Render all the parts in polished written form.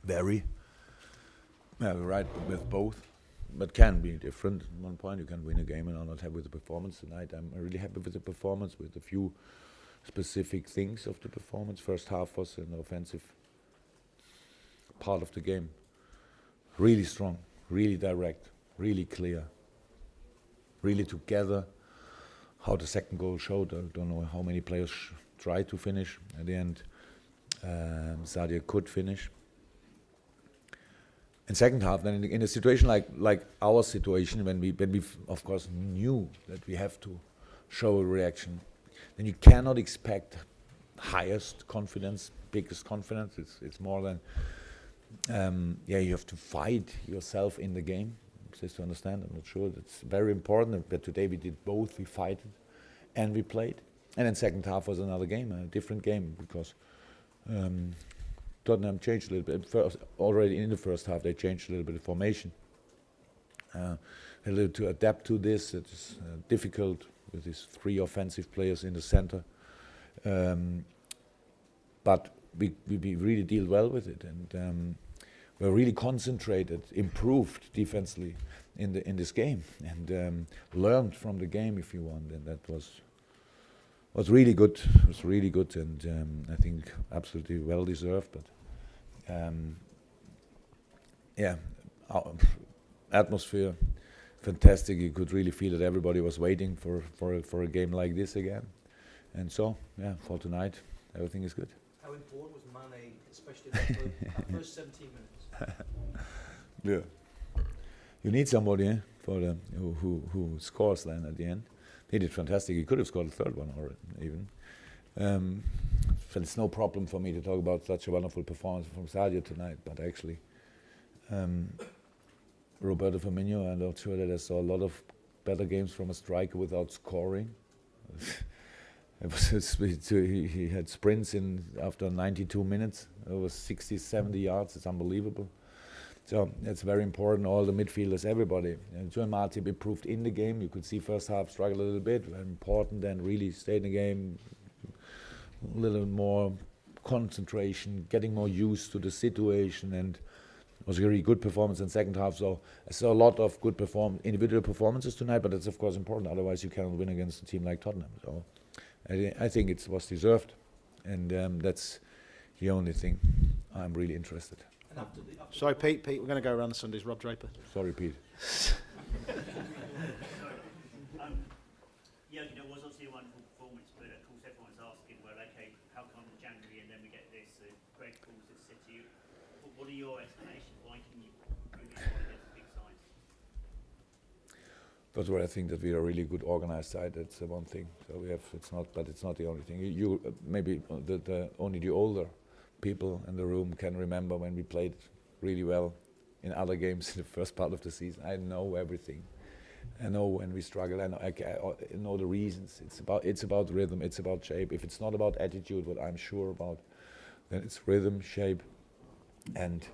Very. Yeah, right with both, but can be different. At one point, you can win a game and are not happy with the performance tonight. I'm really happy with the performance, with a few specific things of the performance. First half was an offensive part of the game. Really strong, really direct, really clear, really together. How the second goal showed, I don't know how many players tried to finish. At the end, Sadio could finish. In second half, then in a situation like our situation, when we of course knew that we have to show a reaction, then you cannot expect highest confidence, biggest confidence. It's more than you have to fight yourself in the game. Just to understand, I'm not sure. It's very important. But today we did both. We fight and we played. And then second half was another game, a different game, because Tottenham changed a little bit. First, already in the first half, they changed a little bit of formation. A little to adapt to this. It's difficult with these three offensive players in the center. But we really deal well with it, and we're really concentrated, improved defensively in this game, and learned from the game, if you want, and that was really good. It was really good, and I think absolutely well deserved. But our atmosphere fantastic. You could really feel that everybody was waiting for a game like this again, and so for tonight, everything is good. How important was Mane, especially that first 17 minutes? Yeah, you need somebody for the who scores then at the end. He did fantastic. He could have scored a third one or even. So it's no problem for me to talk about such a wonderful performance from Sadio tonight. But actually, Roberto Firmino, I'm not sure that I saw a lot of better games from a striker without scoring. He had sprints in after 92 minutes. It was 60, 70 yards. It's unbelievable. So it's very important. All the midfielders, everybody. And Joel Matip improved in the game. You could see first half struggle a little bit. Very important then really stay in the game. A little more concentration, getting more used to the situation, and it was a really good performance in second half. So I saw a lot of good individual performances tonight, but it's of course important. Otherwise, you cannot win against a team like Tottenham. So I think it was deserved, and that's the only thing I'm really interested. Sorry, Pete, we're going to go around the Sundays. Rob Draper. Sorry, Pete. Jurgen, it was obviously a wonderful performance, but of course everyone's asking, well, okay, how come January and then we get this? Greg calls it City. What are your explanations? Why can you really score against the big sides? That's where I think that we are a really good organized side. That's one thing. So we have. It's not the only thing. You maybe only the older people in the room can remember when we played really well in other games in the first part of the season. I know everything. I know when we struggle. I know the reasons. It's about rhythm. It's about shape. If it's not about attitude, what I'm sure about, then it's rhythm, shape, and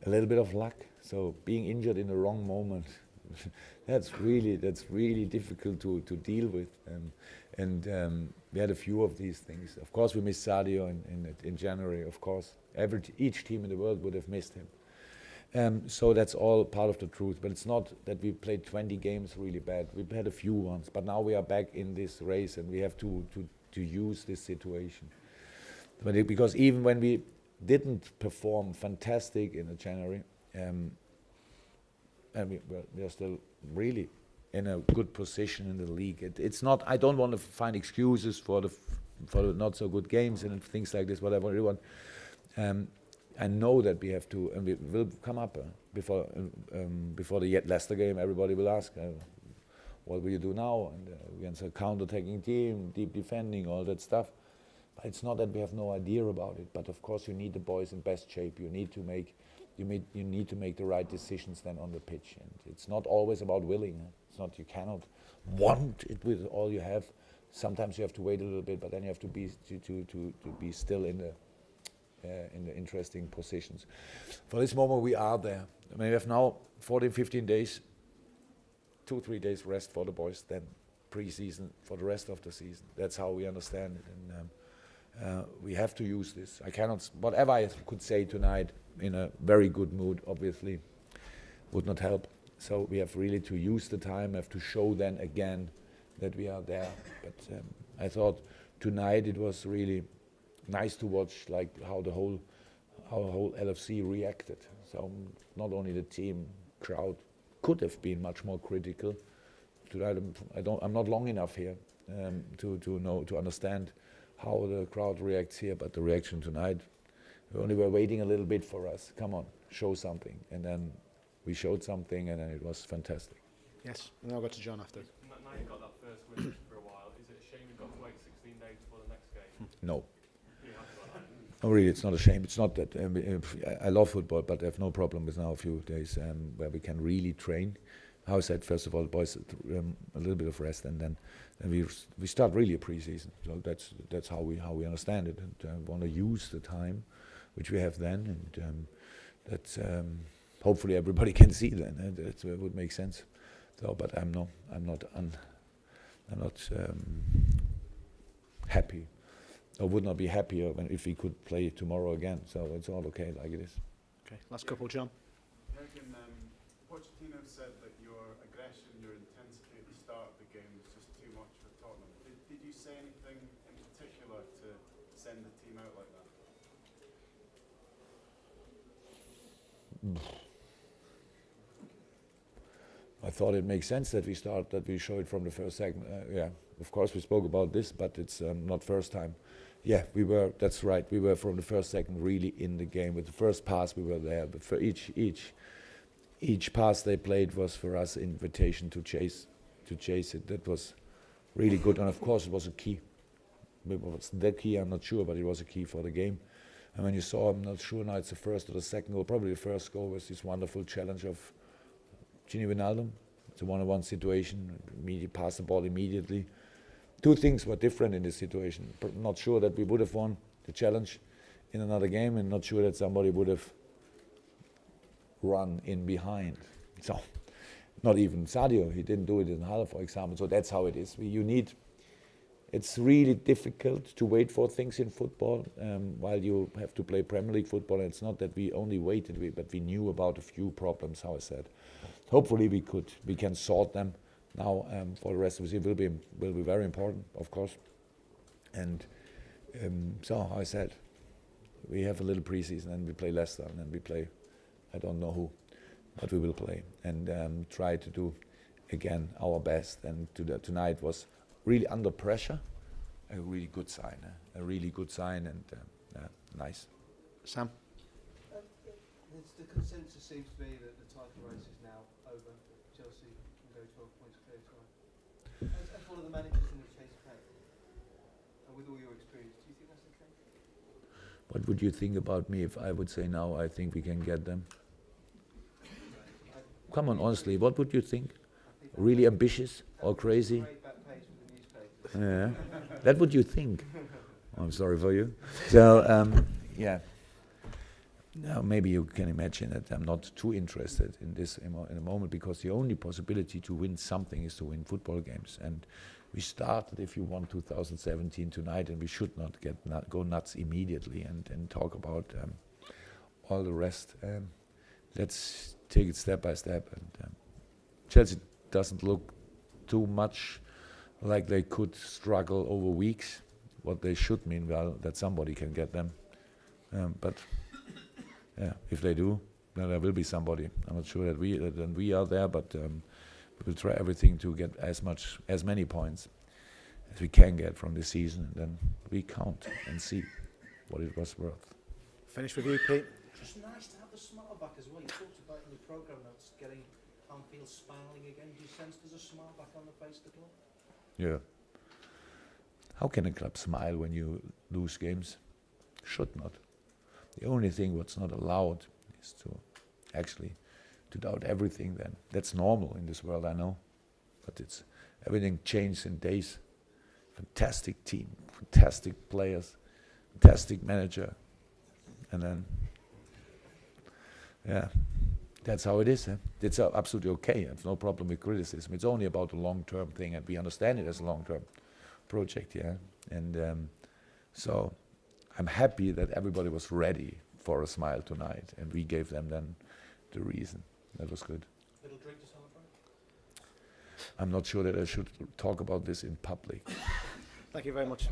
a little bit of luck. So being injured in the wrong moment. That's really difficult to deal with, and we had a few of these things. Of course, we missed Sadio in January. Of course, each team in the world would have missed him. So that's all part of the truth. But it's not that we played 20 games really bad. We've had a few ones, but now we are back in this race, and we have to use this situation. But because even when we didn't perform fantastic in January. And we are still really in a good position in the league. It's not. I don't want to find excuses for the not so good games and things like this. Whatever you want. I know that we have to, and we will come up before the Leicester game. Everybody will ask, "What will you do now?" And against a counter-attacking team, deep defending, all that stuff. But it's not that we have no idea about it. But of course, you need the boys in best shape. You need to make. You need to make the right decisions then on the pitch, and it's not always about willing. It's not. You cannot want it with all you have. Sometimes you have to wait a little bit, but then you have to be still in the interesting positions. For this moment, we are there. I mean, we have now 14, 15 days, 2-3 days rest for the boys, then pre-season for the rest of the season. That's how we understand it, and we have to use this. I cannot. Whatever I could say tonight in a very good mood, obviously, would not help. So we have really to use the time, have to show then again that we are there. But I thought tonight it was really nice to watch, like how the whole LFC reacted. So not only the team, crowd could have been much more critical. Tonight, I'm not long enough here to understand how the crowd reacts here, but the reaction tonight, we only were waiting a little bit for us. Come on, show something, and then we showed something, and then it was fantastic. Yes, and then I'll go to John after. Now you've got that first win for a while. Is it a shame you've got to wait 16 days before the next game? No. You have to like that. No, really, it's not a shame. It's not that I love football, but I have no problem with now a few days where we can really train. How I said, first of all, boys, a little bit of rest, and then we start really a pre-season. So that's how we understand it, and want to use the time which we have then, and that's hopefully everybody can see then. That would make sense. So, but I'm not happy. I would not be happier if we could play tomorrow again. So it's all okay like it is. Okay, last couple, John. Jurgen, Pochettino said that your aggression, your intensity at the start of the game was just too much for Tottenham. Did you say anything in particular to send the team out like that? I thought it makes sense that we show it from the first second. Yeah, of course we spoke about this, but it's not first time. Yeah, we were. That's right. We were from the first second really in the game. With the first pass, we were there. But for each pass they played was for us invitation to chase it. That was really good, and of course it was a key. It was the key. I'm not sure, but it was a key for the game. And when you saw, I'm not sure now it's the first or the second goal. Probably the first goal was this wonderful challenge of Gini Wijnaldum. It's a one-on-one situation. Pass the ball immediately. Two things were different in this situation. Not sure that we would have won the challenge in another game, and not sure that somebody would have run in behind. So, not even Sadio. He didn't do it in Halle, for example. So that's how it is. It's really difficult to wait for things in football while you have to play Premier League football. And it's not that we only waited, but we knew about a few problems. How I said, hopefully we can sort them now for the rest of the season. Will be very important, of course. And so how I said, we have a little preseason and we play Leicester and then we play, I don't know who, but we will play and try to do again our best. And tonight was really under pressure, a really good sign. And nice. Sam? The consensus seems to be that the title race is now over. Chelsea can go 12 points clear tonight. As one of the managers in the Chase camp, and with all your experience, do you think that's the case? What would you think about me if I would say now I think we can get them? Come on, honestly, what would you think? Really ambitious or crazy? Yeah, that would you think. I'm sorry for you. So, yeah. Now, maybe you can imagine that I'm not too interested in this in a moment, because the only possibility to win something is to win football games. And we started, if you want, 2017 tonight, and we should not go nuts immediately and talk about all the rest. Let's take it step by step. And Chelsea doesn't look too much like they could struggle over weeks. What they should mean, well, that somebody can get them. But yeah, if they do, then there will be somebody. I'm not sure that we are there, but we'll try everything to get as many points as we can get from this season, and then we count and see what it was worth. Finish with you, Pete. Just nice to have the smile back as well. You talked about in the programme that's getting Anfield smiling again. Do you sense there's a smile back on the face of the club? Yeah. How can a club smile when you lose games? Should not. The only thing what's not allowed is to doubt everything then. That's normal in this world, I know. But everything changed in days. Fantastic team, fantastic players, fantastic manager. And then, yeah, that's how it is. It's absolutely okay. I have no problem with criticism. It's only about the long-term thing, and we understand it as a long-term project, yeah. And so I'm happy that everybody was ready for a smile tonight, and we gave them then the reason. That was good. Little drink to celebrate. I'm not sure that I should talk about this in public. Thank you very much.